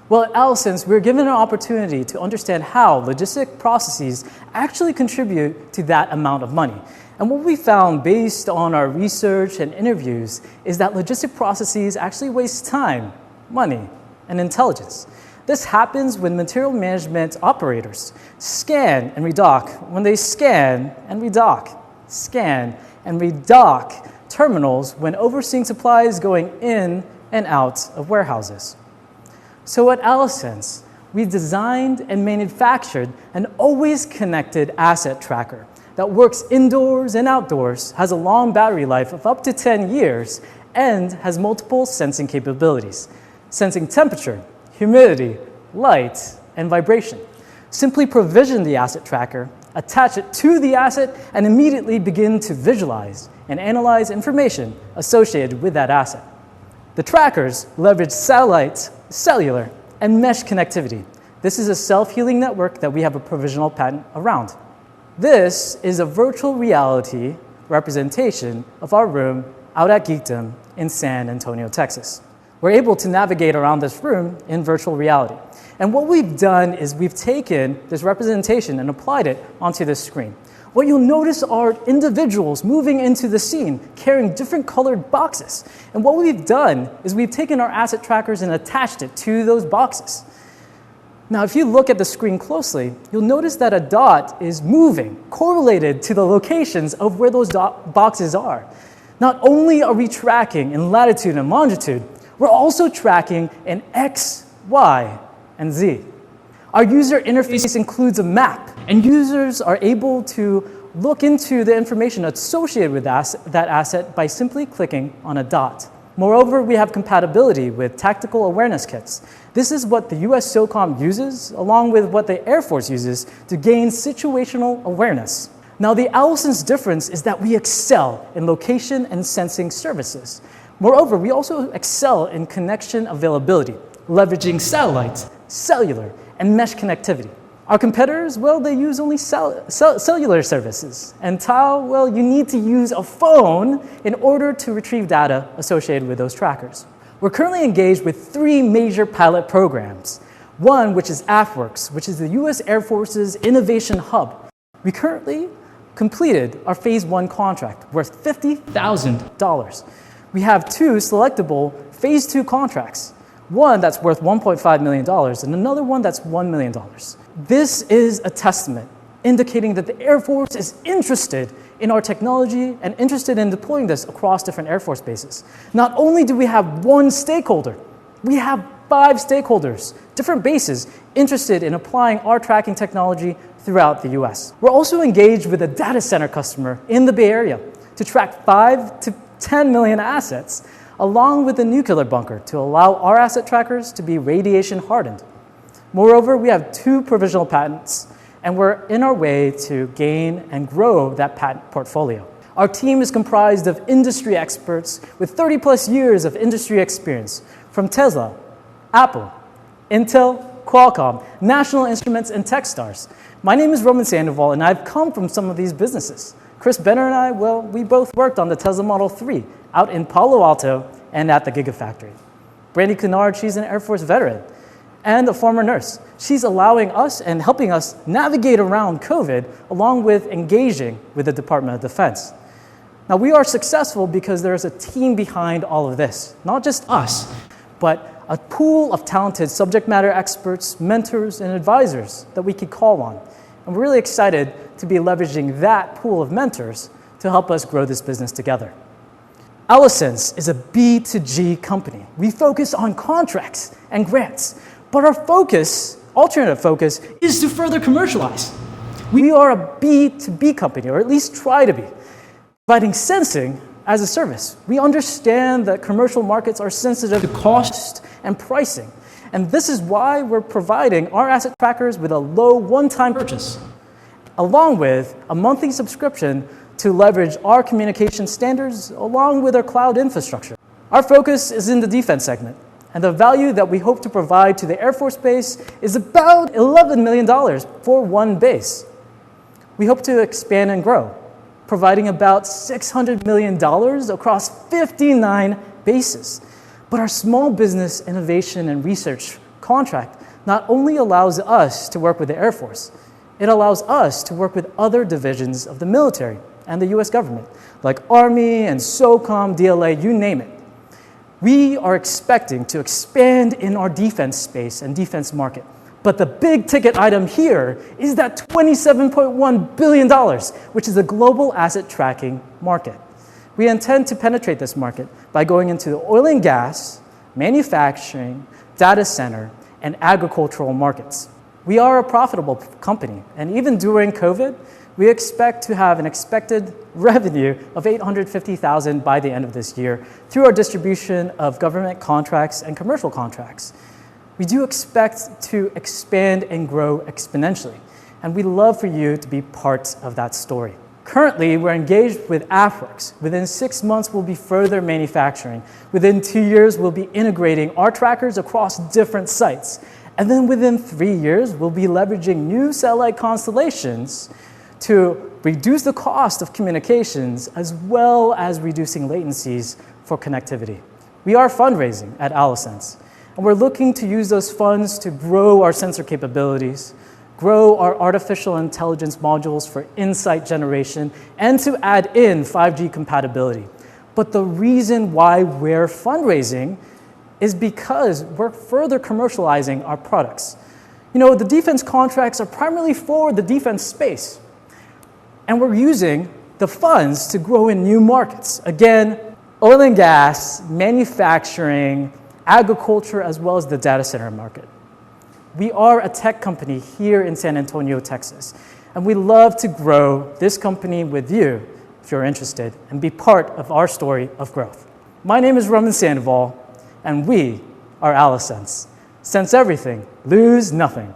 Well, at Allison's, we're given an opportunity to understand how logistic processes actually contribute to that amount of money. And what we found based on our research and interviews is that logistic processes actually waste time, money, and intelligence. This happens when material management operators scan and redock, when they scan and redock, scan and redock terminals when overseeing supplies going in and out of warehouses. So at Allison's, we designed and manufactured an always connected asset tracker that works indoors and outdoors, has a long battery life of up to 10 years, and has multiple sensing capabilities, sensing temperature, humidity, light, and vibration. Simply provision the asset tracker, attach it to the asset, and immediately begin to visualize and analyze information associated with that asset. The trackers leverage satellite, cellular, and mesh connectivity. This is a self-healing network that we have a provisional patent around. This is a virtual reality representation of our room out at Geekdom in San Antonio, Texas. We're able to navigate around this room in virtual reality. And what we've done is we've taken this representation and applied it onto this screen. What you'll notice are individuals moving into the scene, carrying different colored boxes. And what we've done is we've taken our asset trackers and attached it to those boxes. Now, if you look at the screen closely, you'll notice that a dot is moving, correlated to the locations of where those boxes are. Not only are we tracking in latitude and longitude, we're also tracking in X, Y, and Z. Our user interface includes a map, and users are able to look into the information associated with that asset by simply clicking on a dot. Moreover, we have compatibility with tactical awareness kits. This is what the US SOCOM uses, along with what the Air Force uses to gain situational awareness. Now, the Allison's difference is that we excel in location and sensing services. Moreover, we also excel in connection availability, leveraging satellites, cellular, and mesh connectivity. Our competitors, well, they use only cellular services. And Tile, well, you need to use a phone in order to retrieve data associated with those trackers. We're currently engaged with 3 major pilot programs. One, which is AFWERX, which is the U.S. Air Force's innovation hub. We currently completed our phase 1 contract worth $50,000. We have 2 selectable phase 2 contracts. One that's worth $1.5 million and another one that's $1 million. This is a testament indicating that the Air Force is interested in our technology and interested in deploying this across different Air Force bases. Not only do we have one stakeholder, we have 5 stakeholders, different bases, interested in applying our tracking technology throughout the US. We're also engaged with a data center customer in the Bay Area to track 5 to 10 million assets, along with a nuclear bunker to allow our asset trackers to be radiation hardened. Moreover, we have 2 provisional patents, and we're in our way to gain and grow that patent portfolio. Our team is comprised of industry experts with 30+ years of industry experience from Tesla, Apple, Intel, Qualcomm, National Instruments, and Techstars. My name is Roman Sandoval, and I've come from some of these businesses. Chris Benner and I, well, we both worked on the Tesla Model 3 out in Palo Alto and at the Gigafactory. Brandy Kennard, she's an Air Force veteran and a former nurse. She's allowing us and helping us navigate around COVID, along with engaging with the Department of Defense. Now, we are successful because there's a team behind all of this, not just us, but a pool of talented subject matter experts, mentors, and advisors that we could call on. And we're really excited to be leveraging that pool of mentors to help us grow this business together. Allison's is a B2G company. We focus on contracts and grants, but our alternative focus, is to further commercialize. We are a B2B company, or at least try to be, providing sensing as a service. We understand that commercial markets are sensitive to cost and pricing, and this is why we're providing our asset trackers with a low one-time purchase, along with a monthly subscription to leverage our communication standards along with our cloud infrastructure. Our focus is in the defense segment, and the value that we hope to provide to the Air Force Base is about $11 million for one base. We hope to expand and grow, providing about $600 million across 59 bases. But our small business innovation and research contract not only allows us to work with the Air Force, it allows us to work with other divisions of the military and the US government, like Army and SOCOM, DLA, you name it. We are expecting to expand in our defense space and defense market. But the big ticket item here is that $27.1 billion, which is a global asset tracking market. We intend to penetrate this market by going into the oil and gas, manufacturing, data center, and agricultural markets. We are a profitable company, and even during COVID, we expect to have an expected revenue of $850,000 by the end of this year through our distribution of government contracts and commercial contracts. We do expect to expand and grow exponentially, and we'd love for you to be part of that story. Currently, we're engaged with AFWERX. Within 6 months, we'll be further manufacturing. Within 2 years, we'll be integrating our trackers across different sites. And then within 3 years, we'll be leveraging new satellite constellations to reduce the cost of communications as well as reducing latencies for connectivity. We are fundraising at Allison's, and we're looking to use those funds to grow our sensor capabilities, grow our artificial intelligence modules for insight generation, and to add in 5G compatibility. But the reason why we're fundraising is because we're further commercializing our products. You know, the defense contracts are primarily for the defense space, and we're using the funds to grow in new markets. Again, oil and gas, manufacturing, agriculture, as well as the data center market. We are a tech company here in San Antonio, Texas, and we love to grow this company with you if you're interested and be part of our story of growth. My name is Roman Sandoval, and we are Allison's. Sense everything, lose nothing.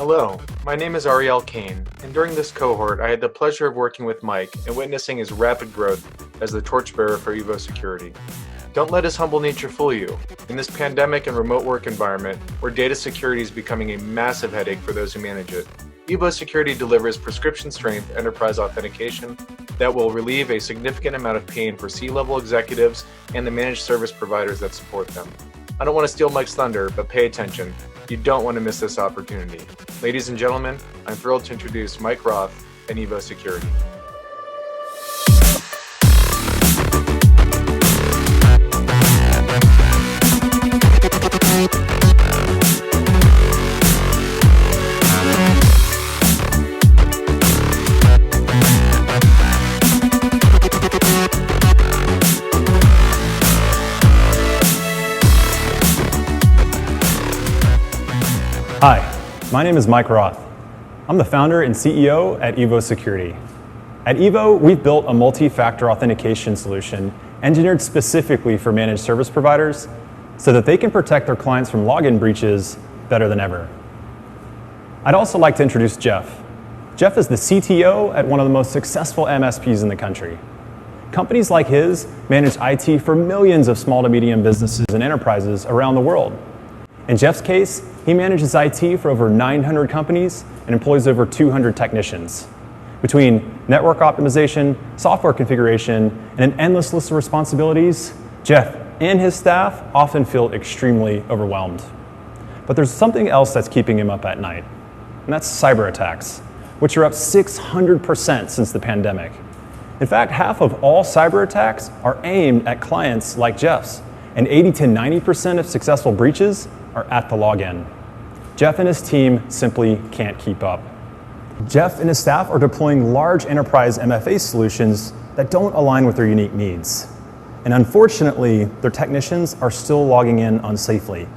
Hello, my name is Ariel Kane, and during this cohort I had the pleasure of working with Mike and witnessing his rapid growth as the torchbearer for Evo Security. Don't let his humble nature fool you. In this pandemic and remote work environment, where data security is becoming a massive headache for those who manage it, Evo Security delivers prescription-strength enterprise authentication that will relieve a significant amount of pain for C-level executives and the managed service providers that support them. I don't want to steal Mike's thunder, but pay attention. You don't want to miss this opportunity. Ladies and gentlemen, I'm thrilled to introduce Mike Roth and Evo Security. Hi, my name is Mike Roth. I'm the founder and CEO at Evo Security. At Evo, we've built a multi-factor authentication solution engineered specifically for managed service providers so that they can protect their clients from login breaches better than ever. I'd also like to introduce Jeff. Jeff is the CTO at one of the most successful MSPs in the country. Companies like his manage IT for millions of small to medium businesses and enterprises around the world. In Jeff's case, he manages IT for over 900 companies and employs over 200 technicians. Between network optimization, software configuration, and an endless list of responsibilities, Jeff and his staff often feel extremely overwhelmed. But there's something else that's keeping him up at night, and that's cyber attacks, which are up 600% since the pandemic. In fact, half of all cyber attacks are aimed at clients like Jeff's, and 80 to 90% of successful breaches are at the login. Jeff and his team simply can't keep up. Jeff and his staff are deploying large enterprise MFA solutions that don't align with their unique needs. And unfortunately, their technicians are still logging in unsafely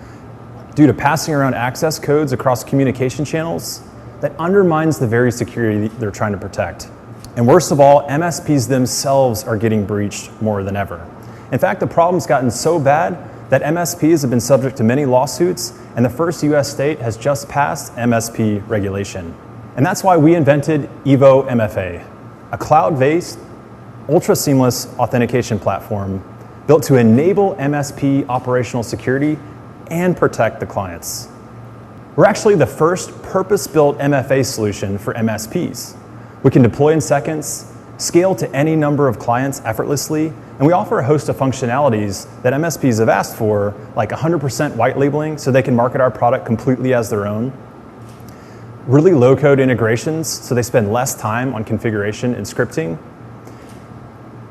due to passing around access codes across communication channels that undermines the very security they're trying to protect. And worst of all, MSPs themselves are getting breached more than ever. In fact, the problem's gotten so bad that MSPs have been subject to many lawsuits, and the first US state has just passed MSP regulation. And that's why we invented Evo MFA, a cloud-based, ultra-seamless authentication platform built to enable MSP operational security and protect the clients. We're actually the first purpose-built MFA solution for MSPs. We can deploy in seconds, scale to any number of clients effortlessly, and we offer a host of functionalities that MSPs have asked for, like 100% white labeling so they can market our product completely as their own, really low-code integrations so they spend less time on configuration and scripting,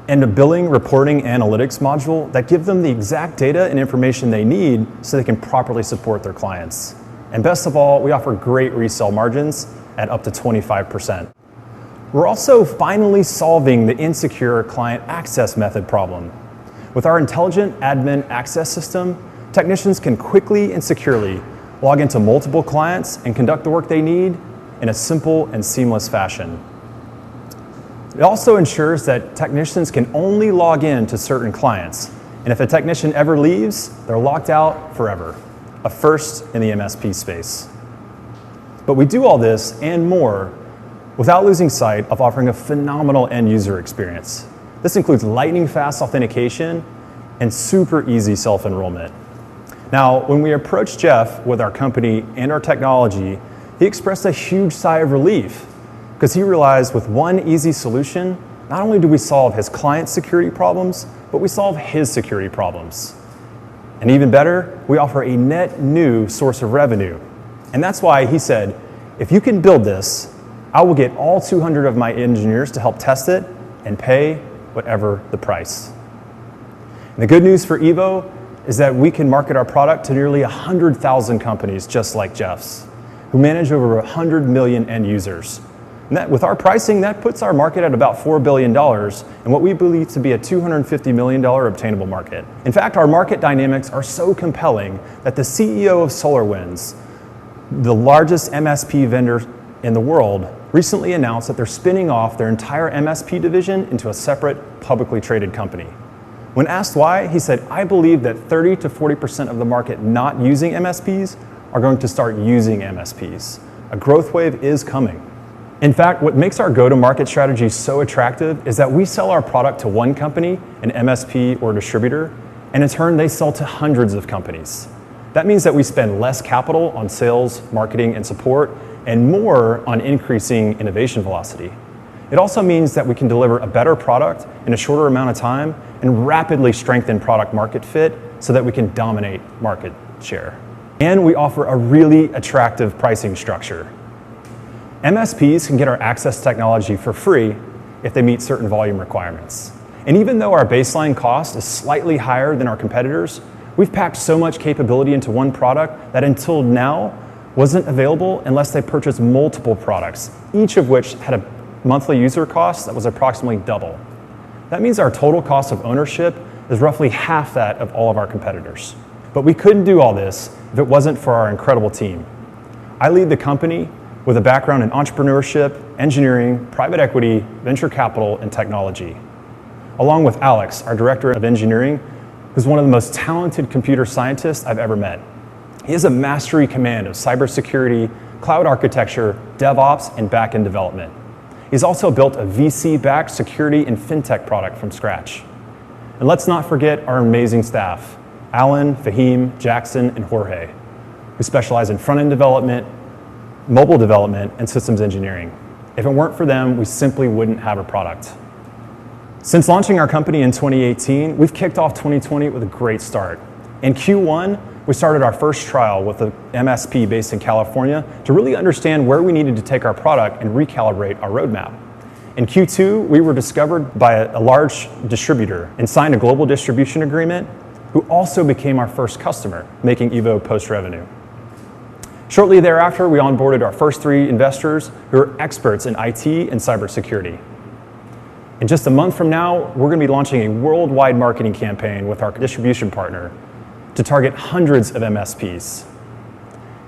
and a billing, reporting, analytics module that give them the exact data and information they need so they can properly support their clients. And best of all, we offer great resale margins at up to 25%. We're also finally solving the insecure client access method problem. With our intelligent admin access system, technicians can quickly and securely log into multiple clients and conduct the work they need in a simple and seamless fashion. It also ensures that technicians can only log in to certain clients, and if a technician ever leaves, they're locked out forever, a first in the MSP space. But we do all this and more without losing sight of offering a phenomenal end user experience. This includes lightning fast authentication and super easy self-enrollment. Now, when we approached Jeff with our company and our technology, he expressed a huge sigh of relief because he realized with one easy solution, not only do we solve his client's security problems, but we solve his security problems. And even better, we offer a net new source of revenue. And that's why he said, if you can build this, I will get all 200 of my engineers to help test it and pay whatever the price. And the good news for Evo is that we can market our product to nearly 100,000 companies just like Jeff's, who manage over 100 million end users. And that, with our pricing, that puts our market at about $4 billion and what we believe to be a $250 million obtainable market. In fact, our market dynamics are so compelling that the CEO of SolarWinds, the largest MSP vendor in the world, recently announced that they're spinning off their entire MSP division into a separate publicly traded company. When asked why, he said, I believe that 30 to 40% of the market not using MSPs are going to start using MSPs, a growth wave is coming. In fact, what makes our go-to-market strategy so attractive is that we sell our product to one company, an MSP or distributor, and in turn they sell to hundreds of companies. That means that we spend less capital on sales, marketing, and support, and more on increasing innovation velocity. It also means that we can deliver a better product in a shorter amount of time and rapidly strengthen product market fit so that we can dominate market share. And we offer a really attractive pricing structure. MSPs can get our access technology for free if they meet certain volume requirements. And even though our baseline cost is slightly higher than our competitors, we've packed so much capability into one product that until now wasn't available unless they purchased multiple products, each of which had a monthly user cost that was approximately double. That means our total cost of ownership is roughly half that of all of our competitors. But we couldn't do all this if it wasn't for our incredible team. I lead the company with a background in entrepreneurship, engineering, private equity, venture capital, and technology. Along with Alex, our director of engineering, who's one of the most talented computer scientists I've ever met. He has a mastery command of cybersecurity, cloud architecture, DevOps, and backend development. He's also built a VC-backed security and fintech product from scratch. And let's not forget our amazing staff, Alan, Fahim, Jackson, and Jorge, who specialize in front-end development, mobile development, and systems engineering. If it weren't for them, we simply wouldn't have a product. Since launching our company in 2018, we've kicked off 2020 with a great start. In Q1, we started our first trial with an MSP based in California to really understand where we needed to take our product and recalibrate our roadmap. In Q2, we were discovered by a large distributor and signed a global distribution agreement, who also became our first customer, making Evo post-revenue. Shortly thereafter, we onboarded our first 3 investors who are experts in IT and cybersecurity. In just a month from now, we're going to be launching a worldwide marketing campaign with our distribution partner to target hundreds of MSPs.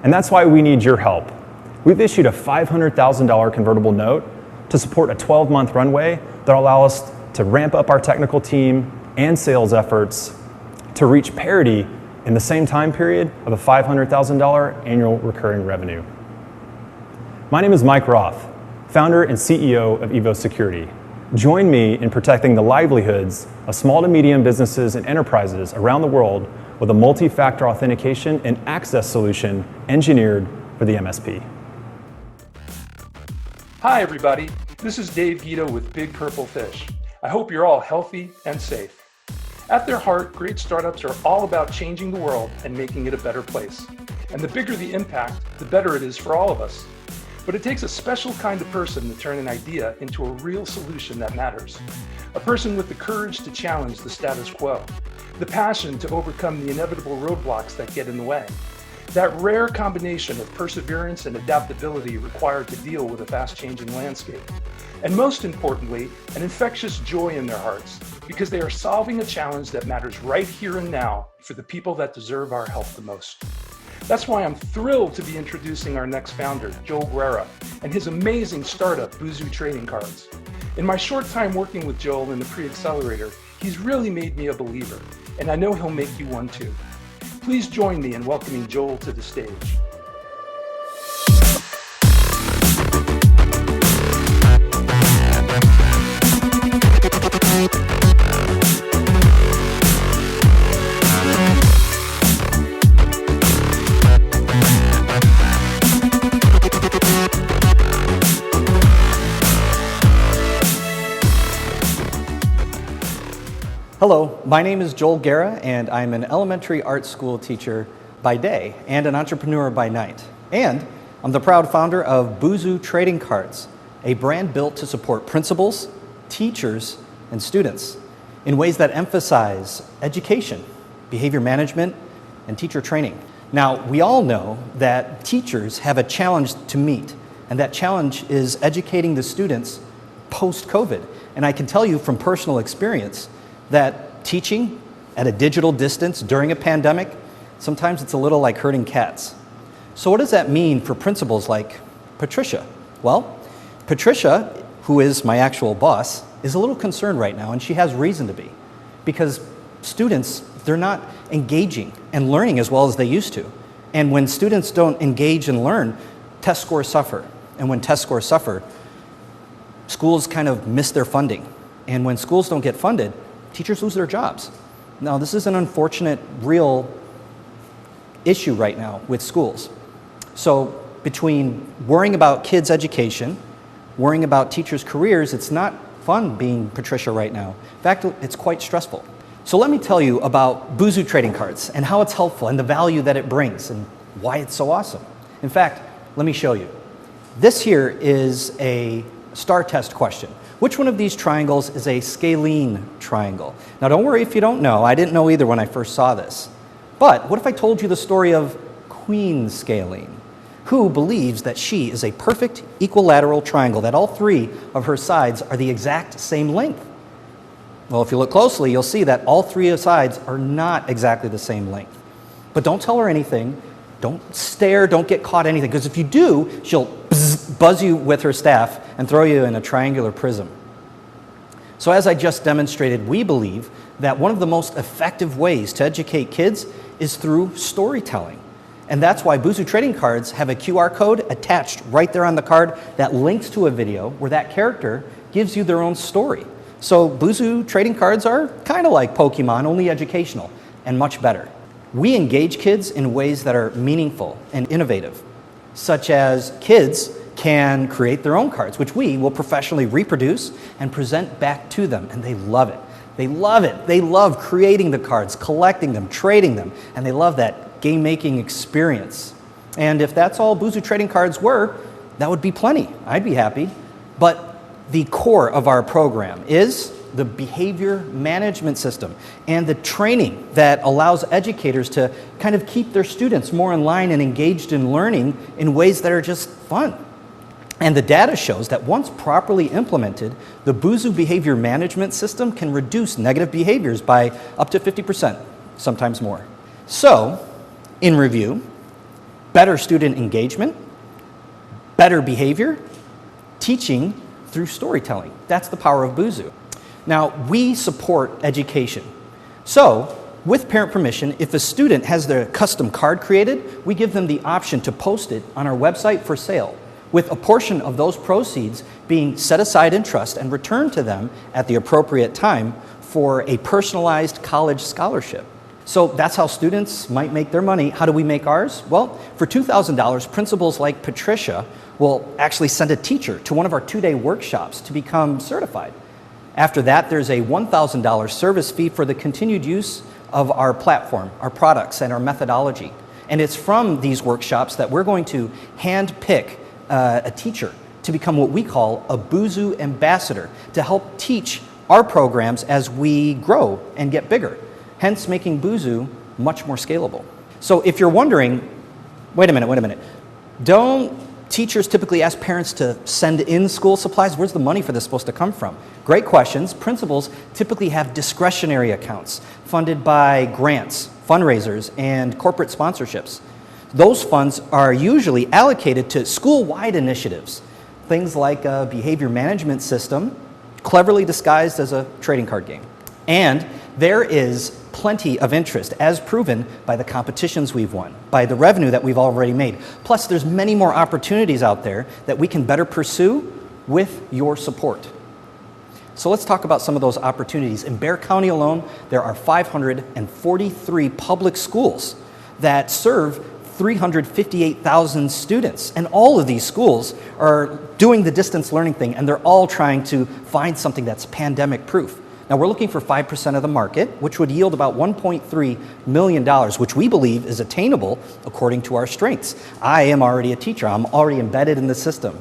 And that's why we need your help. We've issued a $500,000 convertible note to support a 12-month runway that will allow us to ramp up our technical team and sales efforts to reach parity in the same time period of a $500,000 annual recurring revenue. My name is Mike Roth, founder and CEO of Evo Security. Join me in protecting the livelihoods of small to medium businesses and enterprises around the world with a multi-factor authentication and access solution engineered for the MSP. Hi everybody, this is Dave Guido with Big Purple Fish. I hope you're all healthy and safe. At their heart, great startups are all about changing the world and making it a better place. And the bigger the impact, the better it is for all of us. But it takes a special kind of person to turn an idea into a real solution that matters. A person with the courage to challenge the status quo, the passion to overcome the inevitable roadblocks that get in the way. That rare combination of perseverance and adaptability required to deal with a fast-changing landscape. And most importantly, an infectious joy in their hearts, because they are solving a challenge that matters right here and now for the people that deserve our help the most. That's why I'm thrilled to be introducing our next founder, Joel Guerra, and his amazing startup, Buzu Trading Cards. In my short time working with Joel in the Pre-Accelerator, he's really made me a believer, and I know he'll make you one too. Please join me in welcoming Joel to the stage. Hello, my name is Joel Guerra, and I'm an elementary art school teacher by day and an entrepreneur by night. And I'm the proud founder of Buzu Trading Cards, a brand built to support principals, teachers, and students in ways that emphasize education, behavior management, and teacher training. Now, we all know that teachers have a challenge to meet, and that challenge is educating the students post-COVID. And I can tell you from personal experience that teaching at a digital distance during a pandemic, sometimes it's a little like herding cats. So what does that mean for principals like Patricia? Well, Patricia, who is my actual boss, is a little concerned right now, and she has reason to be, because students, they're not engaging and learning as well as they used to. And when students don't engage and learn, test scores suffer. And when test scores suffer, schools kind of miss their funding. And when schools don't get funded, teachers lose their jobs. Now, this is an unfortunate, real issue right now with schools. So between worrying about kids' education, worrying about teachers' careers, it's not fun being Patricia right now. In fact, it's quite stressful. So let me tell you about Buzu trading cards and how it's helpful and the value that it brings and why it's so awesome. In fact, let me show you. This here is a star test question. Which one of these triangles is a scalene triangle? Now don't worry if you don't know. I didn't know either when I first saw this. But what if I told you the story of Queen Scalene, who believes that she is a perfect equilateral triangle, that all three of her sides are the exact same length? Well, if you look closely, you'll see that all three sides are not exactly the same length. But don't tell her anything. Don't stare, don't get caught anything, because if you do, she'll buzz you with her staff and throw you in a triangular prism. So as I just demonstrated, we believe that one of the most effective ways to educate kids is through storytelling. And that's why Buzu trading cards have a QR code attached right there on the card that links to a video where that character gives you their own story. So Buzu trading cards are kind of like Pokemon, only educational and much better. We engage kids in ways that are meaningful and innovative, such as kids can create their own cards, which we will professionally reproduce and present back to them, and they love it. They love it. They love creating the cards, collecting them, trading them, and they love that game-making experience. And if that's all Buzu trading cards were, that would be plenty. I'd be happy. But the core of our program is the behavior management system and the training that allows educators to kind of keep their students more in line and engaged in learning in ways that are just fun. And the data shows that once properly implemented, the Buzu behavior management system can reduce negative behaviors by up to 50%, sometimes more. So, in review, better student engagement, better behavior, teaching through storytelling. That's the power of Buzu. Now, we support education. So, with parent permission, if a student has their custom card created, we give them the option to post it on our website for sale, with a portion of those proceeds being set aside in trust and returned to them at the appropriate time for a personalized college scholarship. So that's how students might make their money. How do we make ours? Well, for $2,000, principals like Patricia will actually send a teacher to one of our 2-day workshops to become certified. After that, there's a $1,000 service fee for the continued use of our platform, our products, and our methodology. And it's from these workshops that we're going to hand-pick a teacher to become what we call a Buzu ambassador to help teach our programs as we grow and get bigger, hence making Buzu much more scalable. So if you're wondering, wait a minute, don't teachers typically ask parents to send in school supplies? Where's the money for this supposed to come from? Great questions. Principals typically have discretionary accounts funded by grants, fundraisers, and corporate sponsorships. Those funds are usually allocated to school-wide initiatives, things like a behavior management system, cleverly disguised as a trading card game. And there is plenty of interest, as proven by the competitions we've won, by the revenue that we've already made. Plus, there's many more opportunities out there that we can better pursue with your support. So let's talk about some of those opportunities. In Bexar County alone, there are 543 public schools that serve 358,000 students. And all of these schools are doing the distance learning thing, and they're all trying to find something that's pandemic proof. Now, we're looking for 5% of the market, which would yield about $1.3 million, which we believe is attainable according to our strengths. I am already a teacher. I'm already embedded in the system.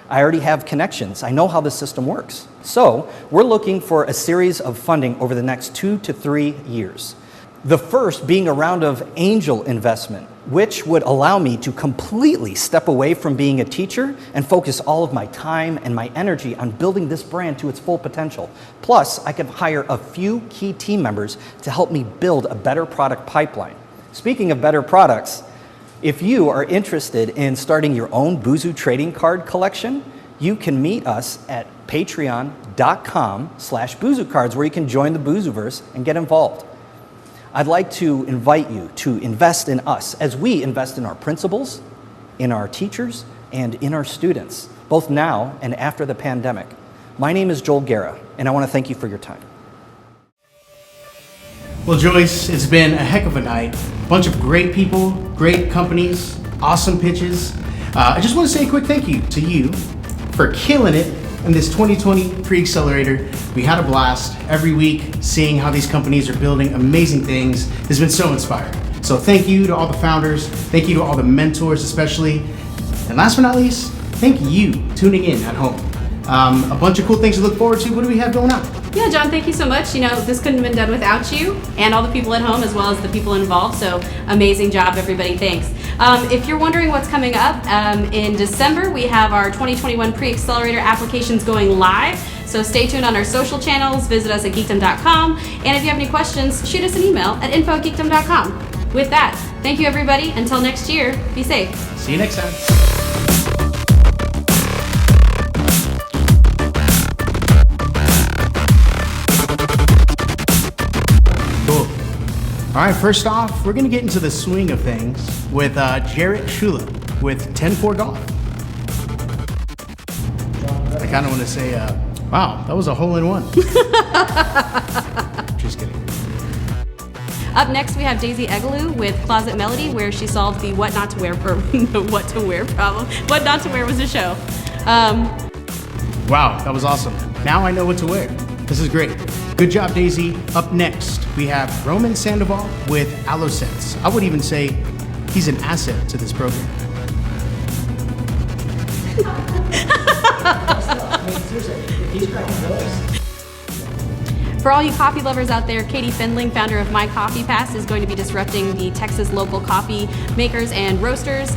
I already have connections. I know how the system works. So, we're looking for a series of funding over the next 2 to 3 years. The first being a round of angel investment, which would allow me to completely step away from being a teacher and focus all of my time and my energy on building this brand to its full potential. Plus, I could hire a few key team members to help me build a better product pipeline. Speaking of better products, if you are interested in starting your own Buzu trading card collection, you can meet us at patreon.com/BuzuCards, where you can join the Buzuverse and get involved. I'd like to invite you to invest in us as we invest in our principals, in our teachers, and in our students, both now and after the pandemic. My name is Joel Guerra, and I want to thank you for your time. Well, Joyce, it's been a heck of a night. A bunch of great people, great companies, awesome pitches. I just want to say a quick thank you to you for killing it in this 2020 Pre-Accelerator. We had a blast every week seeing how these companies are building amazing things. It's been so inspiring. So thank you to all the founders. Thank you to all the mentors especially. And last but not least, thank you tuning in at home. A bunch of cool things to look forward to. What do we have going on? Yeah, John, thank you so much. You know, this couldn't have been done without you and all the people at home as well as the people involved. So amazing job, everybody. Thanks. If you're wondering what's coming up, in December, we have our 2021 Pre-Accelerator applications going live. So stay tuned on our social channels, visit us at geekdom.com. And if you have any questions, shoot us an email at info@geekdom.com. With that, thank you, everybody. Until next year, be safe. See you next time. All right, first off, we're gonna get into the swing of things with Jarrett Shula with 10-4 Golf. I kind of want to say, wow, that was a hole-in-one. Just kidding. Up next, we have Daisy Egaloo with Closet Melody, where she solved the what not to wear what to wear problem. What not to wear was a show. Wow, that was awesome. Now I know what to wear. This is great. Good job, Daisy. Up next, we have Roman Sandoval with AlloSense. I would even say he's an asset to this program. For all you coffee lovers out there, Katie Findling, founder of My Coffee Pass, is going to be disrupting the Texas local coffee makers and roasters.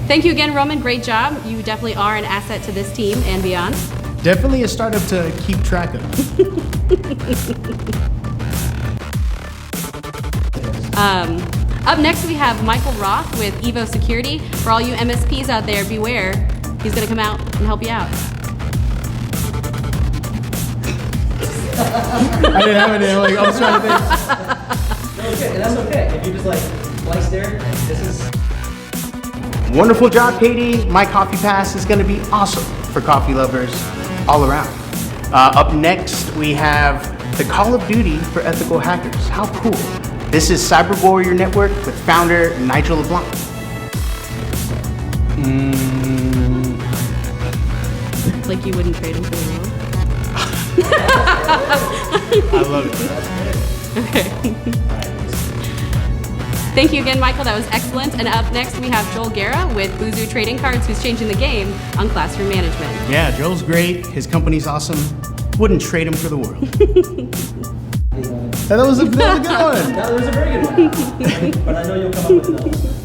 Thank you again, Roman. Great job. You definitely are an asset to this team and beyond. Definitely a startup to keep track of. Up next, we have Michael Roth with Evo Security. For all you MSPs out there, beware. He's going to come out and help you out. I didn't have it. I was trying to think. No, it's good, and that's okay. If you just like slice there, and this is. Wonderful job, Katie. My Coffee Pass is going to be awesome for coffee lovers all around. Up next, we have the Call of Duty for ethical hackers. How cool. This is Cyber Warrior Network with founder Nigel LeBlanc. Like you wouldn't trade him for the world. I love it. Okay. Thank you again, Michael. That was excellent. And up next, we have Joel Guerra with Buzu Trading Cards, who's changing the game on classroom management. Yeah, Joel's great. His company's awesome. Wouldn't trade him for the world. That was a good one. That was a very good one. But I know you'll come up with another one.